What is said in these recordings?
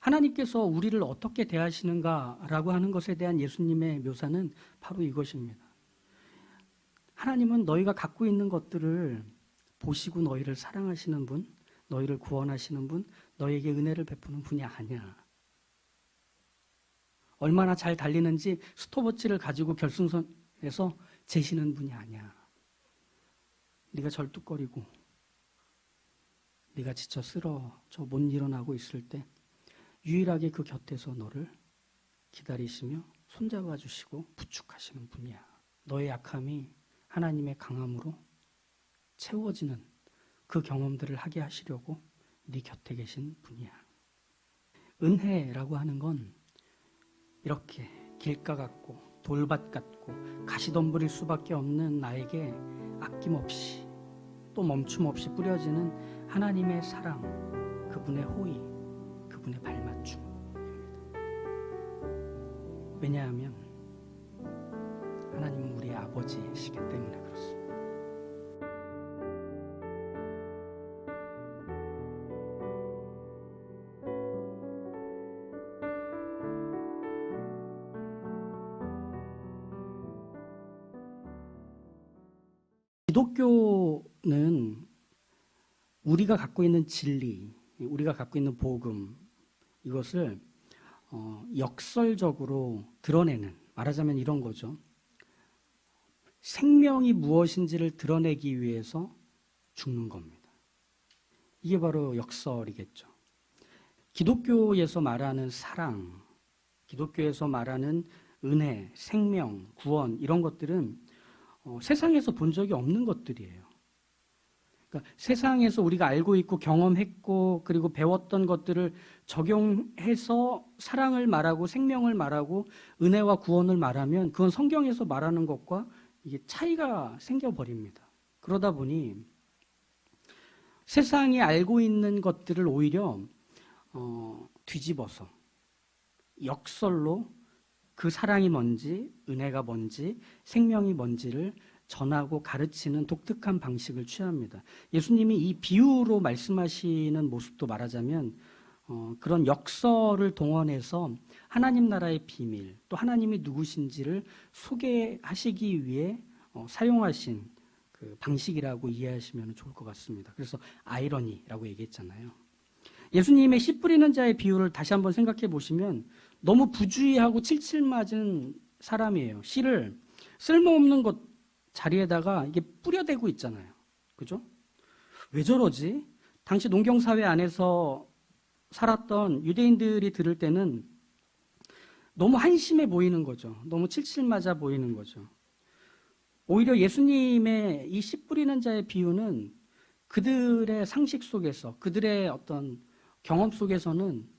하나님께서 우리를 어떻게 대하시는가라고 하는 것에 대한 예수님의 묘사는 바로 이것입니다. 하나님은 너희가 갖고 있는 것들을 보시고 너희를 사랑하시는 분, 너희를 구원하시는 분, 너희에게 은혜를 베푸는 분이 아니야. 얼마나 잘 달리는지 스톱워치를 가지고 결승선에서 재시는 분이 아니야. 네가 절뚝거리고 네가 지쳐 쓰러져 못 일어나고 있을 때 유일하게 그 곁에서 너를 기다리시며 손잡아 주시고 부축하시는 분이야. 너의 약함이 하나님의 강함으로 채워지는 그 경험들을 하게 하시려고 네 곁에 계신 분이야. 은혜라고 하는 건 이렇게 길가 같고 돌밭 같고 가시덤불일 수밖에 없는 나에게 아낌없이 또 멈춤 없이 뿌려지는 하나님의 사랑, 그분의 호의, 그분의 발맞춤입니다. 왜냐하면 하나님은 우리의 아버지이시기 때문에 그렇습니다. 기독교는 우리가 갖고 있는 진리, 우리가 갖고 있는 복음, 이것을 역설적으로 드러내는, 말하자면 이런 거죠. 생명이 무엇인지를 드러내기 위해서 죽는 겁니다. 이게 바로 역설이겠죠. 기독교에서 말하는 사랑, 기독교에서 말하는 은혜, 생명, 구원, 이런 것들은 세상에서 본 적이 없는 것들이에요. 그러니까 세상에서 우리가 알고 있고 경험했고 그리고 배웠던 것들을 적용해서 사랑을 말하고 생명을 말하고 은혜와 구원을 말하면 그건 성경에서 말하는 것과 이게 차이가 생겨버립니다. 그러다 보니 세상이 알고 있는 것들을 오히려 뒤집어서 역설로 그 사랑이 뭔지, 은혜가 뭔지, 생명이 뭔지를 전하고 가르치는 독특한 방식을 취합니다. 예수님이 이 비유로 말씀하시는 모습도 말하자면 그런 역설을 동원해서 하나님 나라의 비밀, 또 하나님이 누구신지를 소개하시기 위해 사용하신 그 방식이라고 이해하시면 좋을 것 같습니다. 그래서 아이러니라고 얘기했잖아요. 예수님의 씨 뿌리는 자의 비유를 다시 한번 생각해 보시면 너무 부주의하고 칠칠맞은 사람이에요. 씨를 쓸모없는 것 자리에다가 이게 뿌려대고 있잖아요. 그죠? 왜 저러지? 당시 농경사회 안에서 살았던 유대인들이 들을 때는 너무 한심해 보이는 거죠. 너무 칠칠맞아 보이는 거죠. 오히려 예수님의 이 씨 뿌리는 자의 비유는 그들의 상식 속에서, 그들의 어떤 경험 속에서는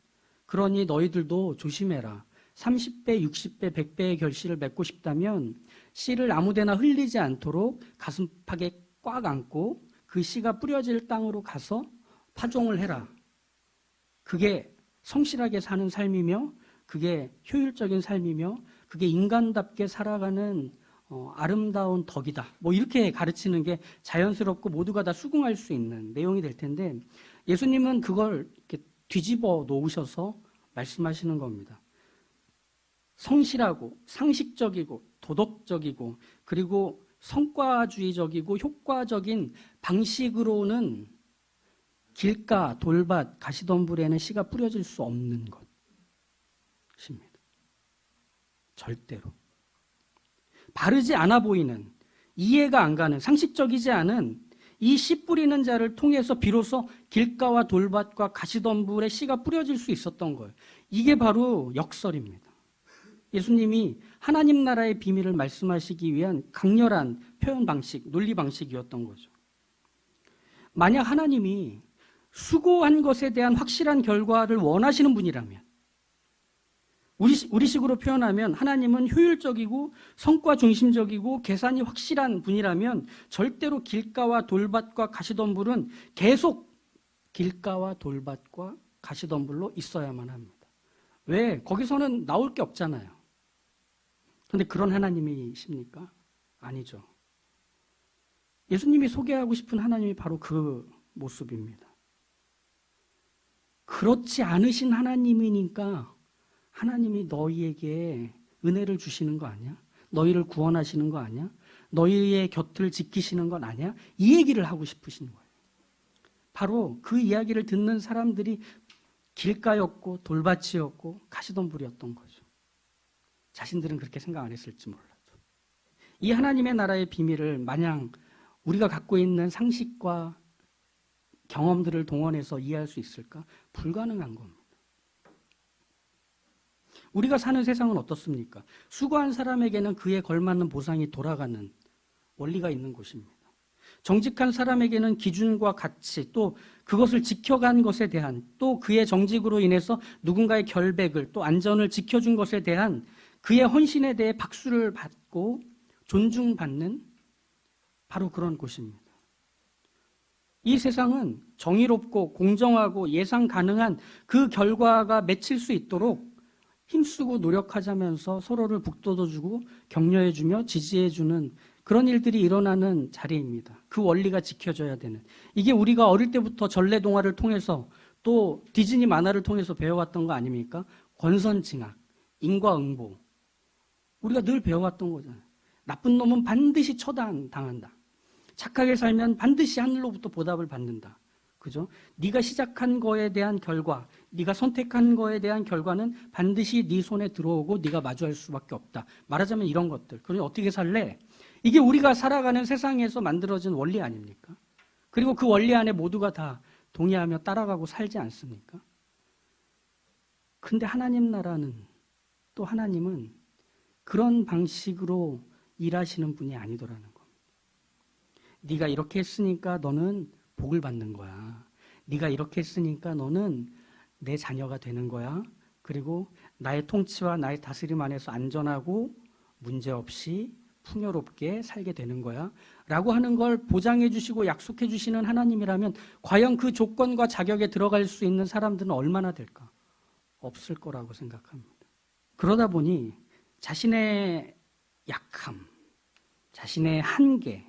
그러니 너희들도 조심해라. 30배, 60배, 100배의 결실을 맺고 싶다면 씨를 아무데나 흘리지 않도록 가슴팍에 꽉 안고 그 씨가 뿌려질 땅으로 가서 파종을 해라. 그게 성실하게 사는 삶이며 그게 효율적인 삶이며 그게 인간답게 살아가는 아름다운 덕이다. 뭐 이렇게 가르치는 게 자연스럽고 모두가 다 수긍할 수 있는 내용이 될 텐데 예수님은 그걸 이렇게 뒤집어 놓으셔서 말씀하시는 겁니다. 성실하고 상식적이고 도덕적이고 그리고 성과주의적이고 효과적인 방식으로는 길가, 돌밭, 가시덤불에는 씨가 뿌려질 수 없는 것입니다. 절대로. 바르지 않아 보이는, 이해가 안 가는, 상식적이지 않은 이 씨 뿌리는 자를 통해서 비로소 길가와 돌밭과 가시덤불에 씨가 뿌려질 수 있었던 거예요. 이게 바로 역설입니다. 예수님이 하나님 나라의 비밀을 말씀하시기 위한 강렬한 표현 방식, 논리 방식이었던 거죠. 만약 하나님이 수고한 것에 대한 확실한 결과를 원하시는 분이라면, 우리식으로 표현하면 하나님은 효율적이고 성과 중심적이고 계산이 확실한 분이라면 절대로 길가와 돌밭과 가시덤불은 계속 길가와 돌밭과 가시덤불로 있어야만 합니다. 왜? 거기서는 나올 게 없잖아요. 그런데 그런 하나님이십니까? 아니죠. 예수님이 소개하고 싶은 하나님이 바로 그 모습입니다. 그 그렇지 않으신 하나님이니까 하나님이 너희에게 은혜를 주시는 거 아니야? 너희를 구원하시는 거 아니야? 너희의 곁을 지키시는 건 아니야? 이 얘기를 하고 싶으신 거예요. 바로 그 이야기를 듣는 사람들이 길가였고 돌밭이었고 가시덤불이었던 거죠. 자신들은 그렇게 생각 안 했을지 몰라도. 이 하나님의 나라의 비밀을 마냥 우리가 갖고 있는 상식과 경험들을 동원해서 이해할 수 있을까? 불가능한 겁니다. 우리가 사는 세상은 어떻습니까? 수고한 사람에게는 그에 걸맞는 보상이 돌아가는 원리가 있는 곳입니다. 정직한 사람에게는 기준과 가치, 또 그것을 지켜간 것에 대한, 또 그의 정직으로 인해서 누군가의 결백을, 또 안전을 지켜준 것에 대한 그의 헌신에 대해 박수를 받고 존중받는 바로 그런 곳입니다. 이 세상은 정의롭고 공정하고 예상 가능한 그 결과가 맺힐 수 있도록 힘쓰고 노력하자면서 서로를 북돋워주고 격려해주며 지지해주는 그런 일들이 일어나는 자리입니다. 그 원리가 지켜져야 되는. 이게 우리가 어릴 때부터 전래동화를 통해서 또 디즈니 만화를 통해서 배워왔던 거 아닙니까? 권선징악, 인과응보. 우리가 늘 배워왔던 거잖아요. 나쁜 놈은 반드시 처단당한다. 착하게 살면 반드시 하늘로부터 보답을 받는다. 그죠? 네가 시작한 거에 대한 결과, 네가 선택한 거에 대한 결과는 반드시 네 손에 들어오고 네가 마주할 수밖에 없다. 말하자면 이런 것들. 그러니 어떻게 살래? 이게 우리가 살아가는 세상에서 만들어진 원리 아닙니까? 그리고 그 원리 안에 모두가 다 동의하며 따라가고 살지 않습니까? 근데 하나님 나라는, 또 하나님은 그런 방식으로 일하시는 분이 아니더라는 겁니다. 네가 이렇게 했으니까 너는 복을 받는 거야. 네가 이렇게 했으니까 너는 내 자녀가 되는 거야. 그리고 나의 통치와 나의 다스림 안에서 안전하고 문제없이 풍요롭게 살게 되는 거야. 라고 하는 걸 보장해 주시고 약속해 주시는 하나님이라면 과연 그 조건과 자격에 들어갈 수 있는 사람들은 얼마나 될까? 없을 거라고 생각합니다. 그러다 보니 자신의 약함, 자신의 한계,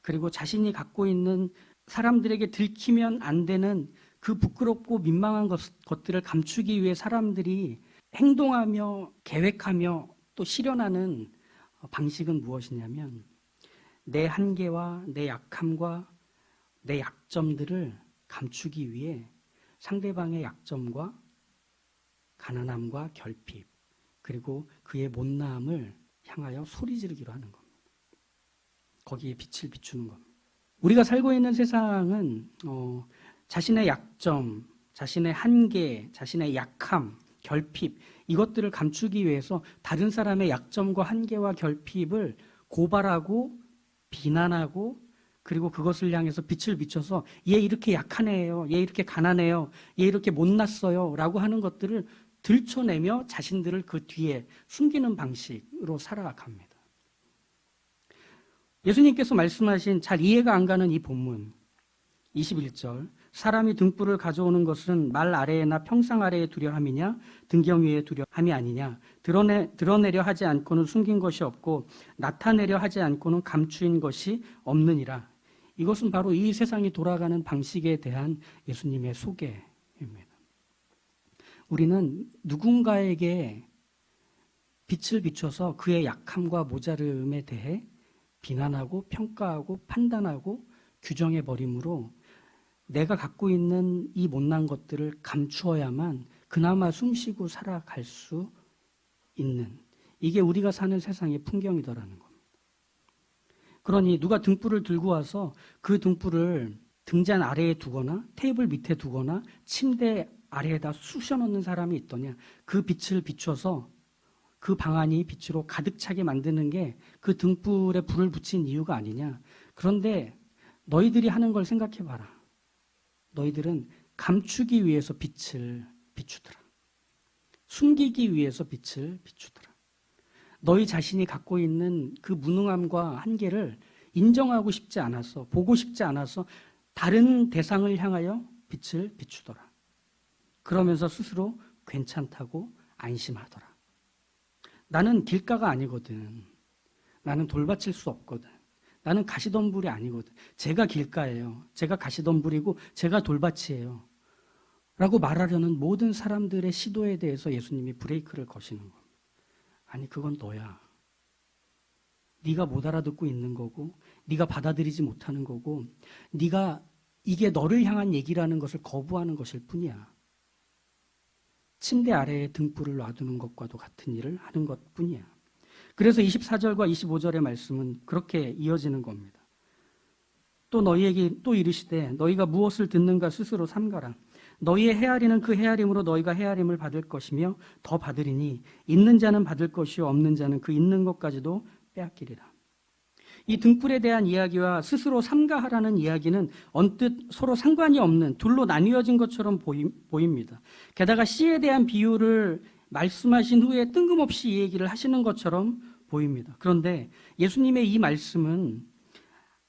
그리고 자신이 갖고 있는 사람들에게 들키면 안 되는 그 부끄럽고 민망한 것들을 감추기 위해 사람들이 행동하며 계획하며 또 실현하는 방식은 무엇이냐면 내 한계와 내 약함과 내 약점들을 감추기 위해 상대방의 약점과 가난함과 결핍 그리고 그의 못나음을 향하여 소리 지르기로 하는 겁니다. 거기에 빛을 비추는 겁니다. 우리가 살고 있는 세상은 자신의 약점, 자신의 한계, 자신의 약함, 결핍 이것들을 감추기 위해서 다른 사람의 약점과 한계와 결핍을 고발하고 비난하고 그리고 그것을 향해서 빛을 비춰서 얘 이렇게 약한 애예요, 얘 이렇게 가난해요, 얘 이렇게 못났어요 라고 하는 것들을 들춰내며 자신들을 그 뒤에 숨기는 방식으로 살아갑니다. 예수님께서 말씀하신 잘 이해가 안 가는 이 본문 21절 사람이 등불을 가져오는 것은 말 아래에나 평상 아래에 두려 함이냐 등경 위에 두려 함이 아니냐 드러내려 하지 않고는 숨긴 것이 없고 나타내려 하지 않고는 감추인 것이 없느니라. 이것은 바로 이 세상이 돌아가는 방식에 대한 예수님의 소개입니다. 우리는 누군가에게 빛을 비춰서 그의 약함과 모자름에 대해 비난하고 평가하고 판단하고 규정해버림으로 내가 갖고 있는 이 못난 것들을 감추어야만 그나마 숨쉬고 살아갈 수 있는 이게 우리가 사는 세상의 풍경이더라는 겁니다. 그러니 누가 등불을 들고 와서 그 등불을 등잔 아래에 두거나 테이블 밑에 두거나 침대 아래에다 쑤셔놓는 사람이 있더냐. 그 빛을 비춰서 그 방안이 빛으로 가득 차게 만드는 게 그 등불에 불을 붙인 이유가 아니냐. 그런데 너희들이 하는 걸 생각해봐라. 너희들은 감추기 위해서 빛을 비추더라. 숨기기 위해서 빛을 비추더라. 너희 자신이 갖고 있는 그 무능함과 한계를 인정하고 싶지 않아서 보고 싶지 않아서 다른 대상을 향하여 빛을 비추더라. 그러면서 스스로 괜찮다고 안심하더라. 나는 길가가 아니거든. 나는 돌받칠 수 없거든. 나는 가시덤불이 아니거든. 제가 길가예요. 제가 가시덤불이고 제가 돌밭이에요. 라고 말하려는 모든 사람들의 시도에 대해서 예수님이 브레이크를 거시는 겁니다. 아니, 그건 너야. 네가 못 알아듣고 있는 거고, 네가 받아들이지 못하는 거고, 네가 이게 너를 향한 얘기라는 것을 거부하는 것일 뿐이야. 침대 아래에 등불을 놔두는 것과도 같은 일을 하는 것뿐이야. 그래서 24절과 25절의 말씀은 그렇게 이어지는 겁니다. 또 너희에게 또 이르시되 너희가 무엇을 듣는가 스스로 삼가라. 너희의 헤아리는 그 헤아림으로 너희가 헤아림을 받을 것이며 더 받으리니 있는 자는 받을 것이요 없는 자는 그 있는 것까지도 빼앗기리라. 이 등불에 대한 이야기와 스스로 삼가하라는 이야기는 언뜻 서로 상관이 없는 둘로 나뉘어진 것처럼 보입니다. 게다가 씨에 대한 비유를 말씀하신 후에 뜬금없이 이 얘기를 하시는 것처럼 보입니다. 그런데 예수님의 이 말씀은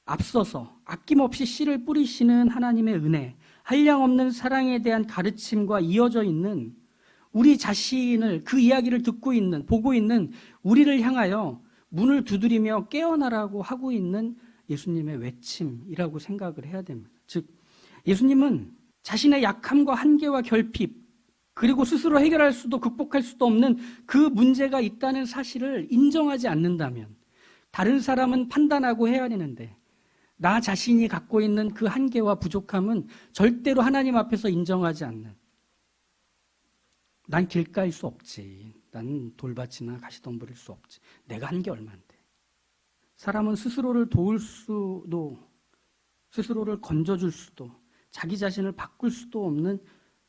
앞서서 아낌없이 씨를 뿌리시는 하나님의 은혜, 한량없는 사랑에 대한 가르침과 이어져 있는 우리 자신을 그 이야기를 듣고 있는, 보고 있는 우리를 향하여 문을 두드리며 깨어나라고 하고 있는 예수님의 외침이라고 생각을 해야 됩니다. 즉, 예수님은 자신의 약함과 한계와 결핍, 그리고 스스로 해결할 수도 극복할 수도 없는 그 문제가 있다는 사실을 인정하지 않는다면 다른 사람은 판단하고 헤아리는데 나 자신이 갖고 있는 그 한계와 부족함은 절대로 하나님 앞에서 인정하지 않는, 난 길가일 수 없지, 난 돌밭이나 가시덤불일 수 없지, 내가 한 게 얼만데. 사람은 스스로를 도울 수도 스스로를 건져줄 수도 자기 자신을 바꿀 수도 없는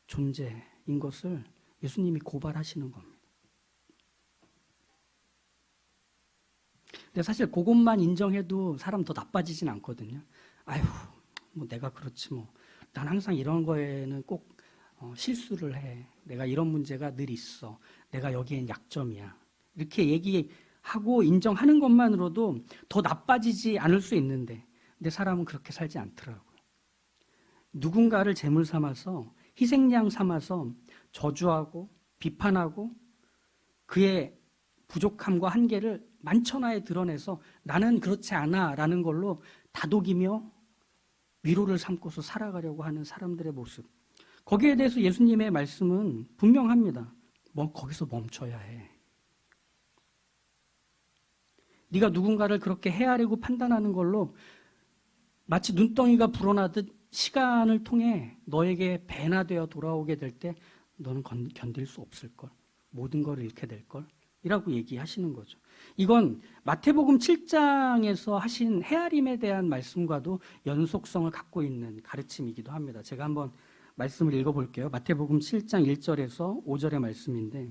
존재인 것을 예수님이 고발하시는 겁니다. 근데 사실 그것만 인정해도 사람 더 나빠지진 않거든요. 아휴, 뭐 내가 그렇지 뭐. 난 항상 이런 거에는 꼭 실수를 해. 내가 이런 문제가 늘 있어. 내가 여기엔 약점이야. 이렇게 얘기하고 인정하는 것만으로도 더 나빠지지 않을 수 있는데, 근데 사람은 그렇게 살지 않더라고요. 누군가를 제물 삼아서, 희생양 삼아서 저주하고 비판하고 그의 부족함과 한계를 만천하에 드러내서 나는 그렇지 않아 라는 걸로 다독이며 위로를 삼고서 살아가려고 하는 사람들의 모습, 거기에 대해서 예수님의 말씀은 분명합니다. 거기서 멈춰야 해. 네가 누군가를 그렇게 헤아리고 판단하는 걸로 마치 눈덩이가 불어나듯 시간을 통해 너에게 배나 되어 돌아오게 될 때 너는 견딜 수 없을걸. 모든 걸 잃게 될걸. 이라고 얘기하시는 거죠. 이건 마태복음 7장에서 하신 헤아림에 대한 말씀과도 연속성을 갖고 있는 가르침이기도 합니다. 제가 한번 말씀을 읽어볼게요. 마태복음 7장 1절에서 5절의 말씀인데,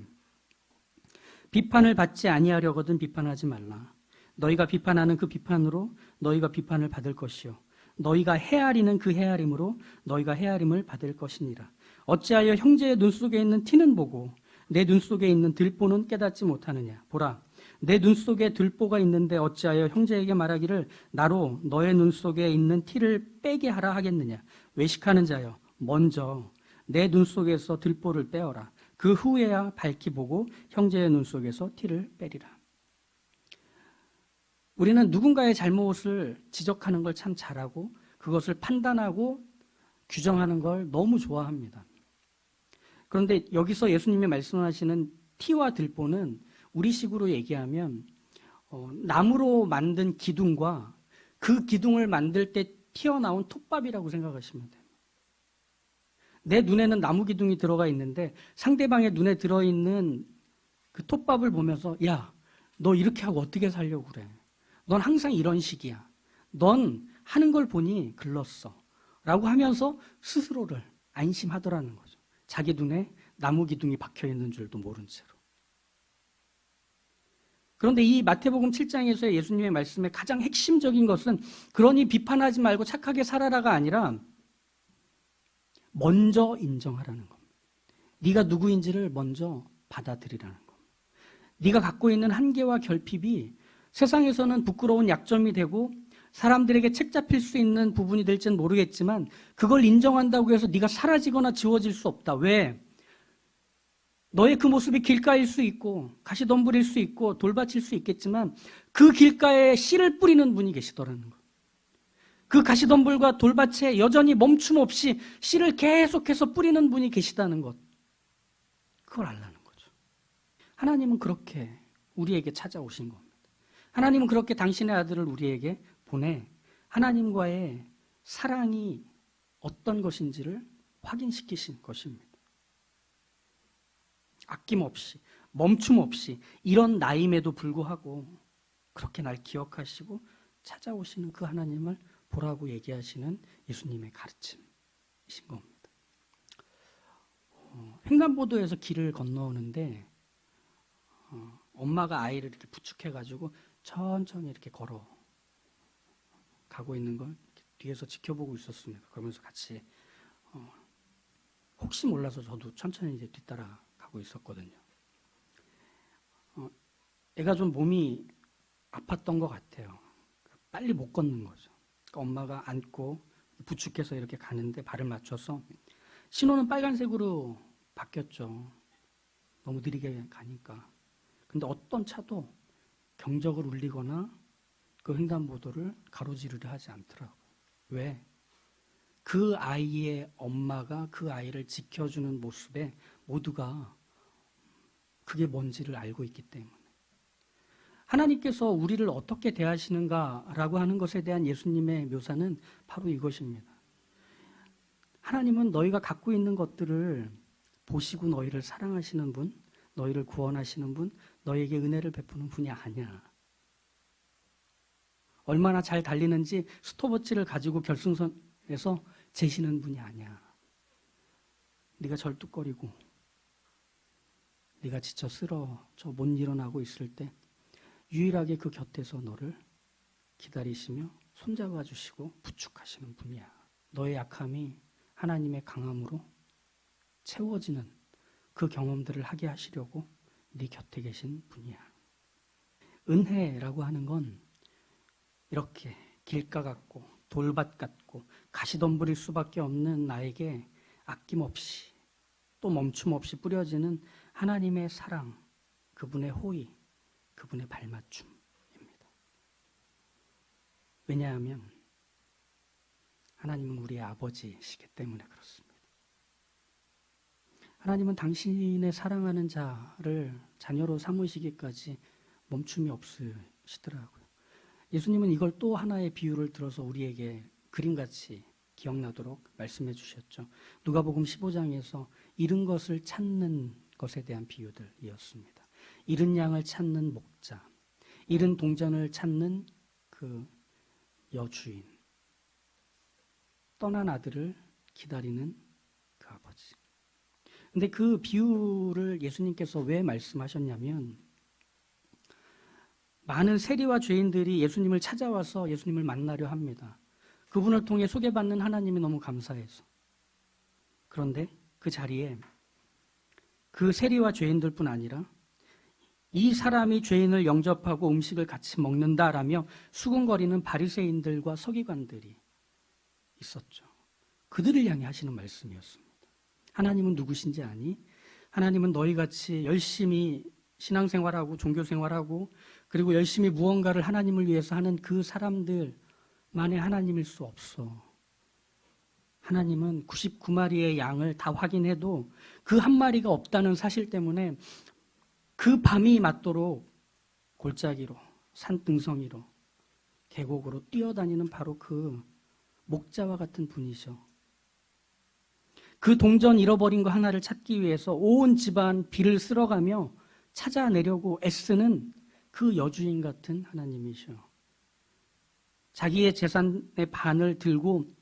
비판을 받지 아니하려거든 비판하지 말라. 너희가 비판하는 그 비판으로 너희가 비판을 받을 것이요 너희가 헤아리는 그 헤아림으로 너희가 헤아림을 받을 것이니라. 어찌하여 형제의 눈 속에 있는 티는 보고 내 눈 속에 있는 들보는 깨닫지 못하느냐. 보라, 내 눈 속에 들보가 있는데 어찌하여 형제에게 말하기를 나로 너의 눈 속에 있는 티를 빼게 하라 하겠느냐. 외식하는 자여, 먼저 내 눈 속에서 들보를 빼어라. 그 후에야 밝히 보고 형제의 눈 속에서 티를 빼리라. 우리는 누군가의 잘못을 지적하는 걸 참 잘하고 그것을 판단하고 규정하는 걸 너무 좋아합니다. 그런데 여기서 예수님이 말씀하시는 티와 들보는 우리식으로 얘기하면 나무로 만든 기둥과 그 기둥을 만들 때 튀어나온 톱밥이라고 생각하시면 돼요. 내 눈에는 나무 기둥이 들어가 있는데 상대방의 눈에 들어있는 그 톱밥을 보면서 야, 너 이렇게 하고 어떻게 살려고 그래? 넌 항상 이런 식이야. 넌 하는 걸 보니 글렀어. 라고 하면서 스스로를 안심하더라는 거죠. 자기 눈에 나무 기둥이 박혀 있는 줄도 모른 채로. 그런데 이 마태복음 7장에서의 예수님의 말씀의 가장 핵심적인 것은 그러니 비판하지 말고 착하게 살아라가 아니라 먼저 인정하라는 겁니다. 네가 누구인지를 먼저 받아들이라는 겁니다. 네가 갖고 있는 한계와 결핍이 세상에서는 부끄러운 약점이 되고 사람들에게 책잡힐 수 있는 부분이 될지는 모르겠지만 그걸 인정한다고 해서 네가 사라지거나 지워질 수 없다. 왜? 너의 그 모습이 길가일 수 있고 가시덤불일 수 있고 돌밭일 수 있겠지만 그 길가에 씨를 뿌리는 분이 계시더라는 거. 그 가시덤불과 돌밭에 여전히 멈춤 없이 씨를 계속해서 뿌리는 분이 계시다는 것. 그걸 알라는 거죠. 하나님은 그렇게 우리에게 찾아오신 겁니다. 하나님은 그렇게 당신의 아들을 우리에게 보내 하나님과의 사랑이 어떤 것인지를 확인시키신 것입니다. 아낌없이, 멈춤 없이 이런 나임에도 불구하고 그렇게 날 기억하시고 찾아오시는 그 하나님을 보라고 얘기하시는 예수님의 가르침이신 겁니다. 횡단보도에서 길을 건너오는데 엄마가 아이를 이렇게 부축해가지고 천천히 이렇게 걸어 가고 있는 걸 뒤에서 지켜보고 있었습니다. 그러면서 같이 혹시 몰라서 저도 천천히 이제 뒤따라 가고 있었거든요. 애가 좀 몸이 아팠던 것 같아요. 빨리 못 걷는 거죠. 그러니까 엄마가 안고 부축해서 이렇게 가는데 발을 맞춰서 신호는 빨간색으로 바뀌었죠. 너무 느리게 가니까. 근데 어떤 차도 경적을 울리거나 그 횡단보도를 가로지르려 하지 않더라고요. 왜? 그 아이의 엄마가 그 아이를 지켜주는 모습에 모두가 그게 뭔지를 알고 있기 때문에. 하나님께서 우리를 어떻게 대하시는가라고 하는 것에 대한 예수님의 묘사는 바로 이것입니다. 하나님은 너희가 갖고 있는 것들을 보시고 너희를 사랑하시는 분, 너희를 구원하시는 분, 너희에게 은혜를 베푸는 분이 아니야. 얼마나 잘 달리는지 스톱워치를 가지고 결승선에서 재시는 분이 아니야. 네가 절뚝거리고 네가 지쳐 쓰러져 못 일어나고 있을 때 유일하게 그 곁에서 너를 기다리시며 손잡아 주시고 부축하시는 분이야. 너의 약함이 하나님의 강함으로 채워지는 그 경험들을 하게 하시려고 네 곁에 계신 분이야. 은혜라고 하는 건 이렇게 길가 같고 돌밭 같고 가시덤불일 수밖에 없는 나에게 아낌없이 또 멈춤 없이 뿌려지는 하나님의 사랑, 그분의 호의, 그분의 발맞춤입니다. 왜냐하면 하나님은 우리의 아버지시기 때문에 그렇습니다. 하나님은 당신의 사랑하는 자를 자녀로 삼으시기까지 멈춤이 없으시더라고요. 예수님은 이걸 또 하나의 비유를 들어서 우리에게 그림같이 기억나도록 말씀해 주셨죠. 누가복음 15장에서 잃은 것을 찾는 것에 대한 비유들이었습니다. 잃은 양을 찾는 목자, 잃은 동전을 찾는 그 여주인, 떠난 아들을 기다리는 그 아버지. 근데 그 비유를 예수님께서 왜 말씀하셨냐면 많은 세리와 죄인들이 예수님을 찾아와서 예수님을 만나려 합니다. 그분을 통해 소개받는 하나님이 너무 감사해서. 그런데 그 자리에 그 세리와 죄인들뿐 아니라 이 사람이 죄인을 영접하고 음식을 같이 먹는다라며 수군거리는 바리새인들과 서기관들이 있었죠. 그들을 향해 하시는 말씀이었습니다. 하나님은 누구신지 아니? 하나님은 너희같이 열심히 신앙생활하고 종교생활하고 그리고 열심히 무언가를 하나님을 위해서 하는 그 사람들만의 하나님일 수 없어. 하나님은 99마리의 양을 다 확인해도 그 한 마리가 없다는 사실 때문에 그 밤이 맞도록 골짜기로 산등성이로 계곡으로 뛰어다니는 바로 그 목자와 같은 분이셔. 그 동전 잃어버린 거 하나를 찾기 위해서 온 집안 비를 쓸어가며 찾아내려고 애쓰는 그 여주인 같은 하나님이셔. 자기의 재산의 반을 들고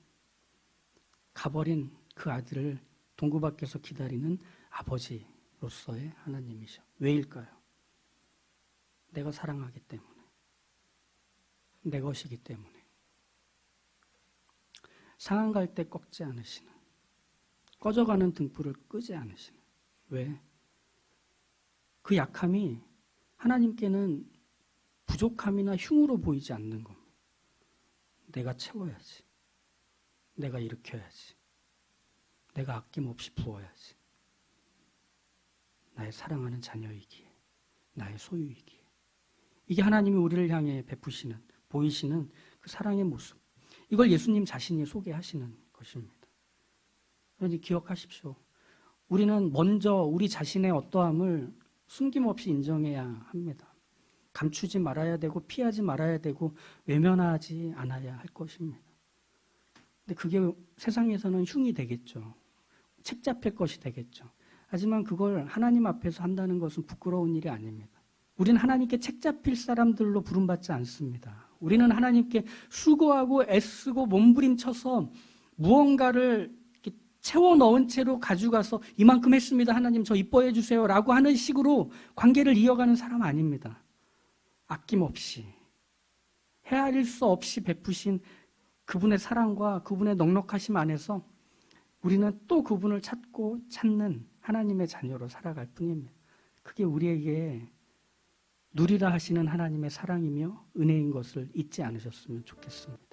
가버린 그 아들을 동구 밖에서 기다리는 아버지로서의 하나님이셔. 왜일까요? 내가 사랑하기 때문에. 내 것이기 때문에. 상한 갈 때 꺾지 않으시는, 꺼져가는 등불을 끄지 않으시는. 왜? 그 약함이 하나님께는 부족함이나 흉으로 보이지 않는 겁니다. 내가 채워야지. 내가 일으켜야지. 내가 아낌없이 부어야지. 나의 사랑하는 자녀이기에, 나의 소유이기에. 이게 하나님이 우리를 향해 베푸시는, 보이시는 그 사랑의 모습. 이걸 예수님 자신이 소개하시는 것입니다. 그러니 기억하십시오. 우리는 먼저 우리 자신의 어떠함을 숨김없이 인정해야 합니다. 감추지 말아야 되고 피하지 말아야 되고 외면하지 않아야 할 것입니다. 근데 그게 세상에서는 흉이 되겠죠. 책 잡힐 것이 되겠죠. 하지만 그걸 하나님 앞에서 한다는 것은 부끄러운 일이 아닙니다. 우리는 하나님께 책 잡힐 사람들로 부름받지 않습니다. 우리는 하나님께 수고하고 애쓰고 몸부림쳐서 무언가를 이렇게 채워 넣은 채로 가져가서 이만큼 했습니다. 하나님 저 이뻐해 주세요. 라고 하는 식으로 관계를 이어가는 사람 아닙니다. 아낌없이 헤아릴 수 없이 베푸신 그분의 사랑과 그분의 넉넉하심 안에서 우리는 또 그분을 찾고 찾는 하나님의 자녀로 살아갈 뿐입니다. 그게 우리에게 누리라 하시는 하나님의 사랑이며 은혜인 것을 잊지 않으셨으면 좋겠습니다.